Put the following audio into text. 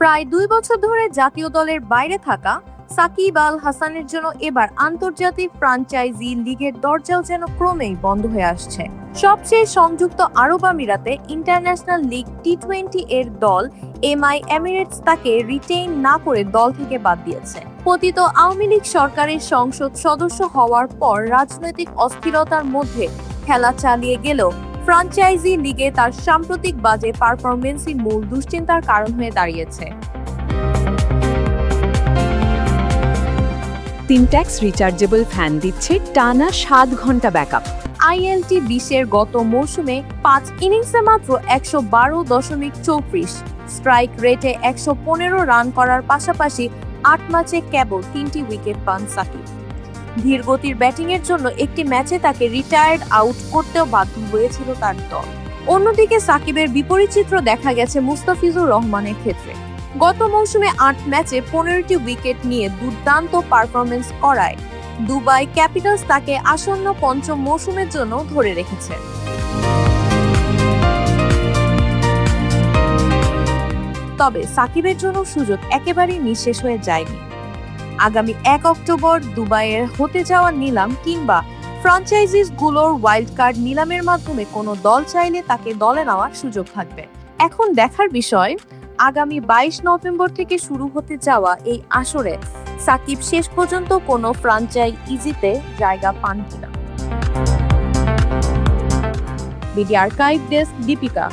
প্রায় 2 বছর ধরে জাতীয় দলের বাইরে থাকা সাকিব আল হাসানের জন্য এবার আন্তর্জাতিক ফ্র্যাঞ্চাইজি লিগের দরজাও যেন ক্রমেই বন্ধ হয়ে আসছে। সবশেষ সংযুক্ত আরব আমিরাতে ইন্টারন্যাশনাল লিগ টি-20 এর দল এমআই এমিরেটস তাকে রিটেইন না করে দল থেকে বাদ দিয়েছে। পতিত আওয়ামী লীগ সরকারের সংসদ সদস্য হওয়ার পর রাজনৈতিক অস্থিরতার মধ্যে খেলা চালিয়ে গেলেও ফ্র্যাঞ্চাইজি লিগে তার সাম্প্রতিক বাজে পারফরমেন্সই মূল দুশ্চিন্তার কারণ হয়ে দাঁড়িয়েছে। সিনট্যাক্স রিচার্জেবল ফ্যান দিচ্ছে টানা 7 ঘন্টা ব্যাকআপ। আইএলটি 20-এর গত মৌসুমে 5 ইনিংসে মাত্র 112.34 স্ট্রাইক রেটে 115 রান করার পাশাপাশি 8 ম্যাচে কেবল 3টি উইকেট পান সাকিব। ধীরগতির ব্যাটিংয়ের জন্য একটি ম্যাচে তাকে রিটায়ার্ড আউট করতেও বাধ্য হয়েছিল তার দল। অন্যদিকে সাকিবের বিপরীত চিত্র দেখা গেছে মুস্তাফিজুর রহমানের ক্ষেত্রে। গত মৌসুমে 8 ম্যাচে 15টি উইকেট নিয়ে দুর্দান্ত পারফরমেন্স করায় দুবাই ক্যাপিটালস তাকে আসন্ন পঞ্চম মৌসুমের জন্য ধরে রেখেছে। তবে সাকিবের জন্য সুযোগ একেবারেই নিঃশেষ হয়ে যায়নি। আগামী 1 অক্টোবর দুবাইয়ের হতে যাওয়া নিলাম কিংবা ফ্র্যাঞ্চাইজিসগুলোর ওয়াইল্ড কার্ড নিলামের মাধ্যমে কোনো দল চাইলে তাকে দলে নেওয়ার সুযোগ থাকবে। এখন দেখার বিষয়, আগামী 22 নভেম্বর থেকে শুরু হতে যাওয়া এই আসরে সাকিব শেষ পর্যন্ত কোনো ফ্র্যাঞ্চাইজিতে জায়গা পান কিনা। BD archive desk, Deepika.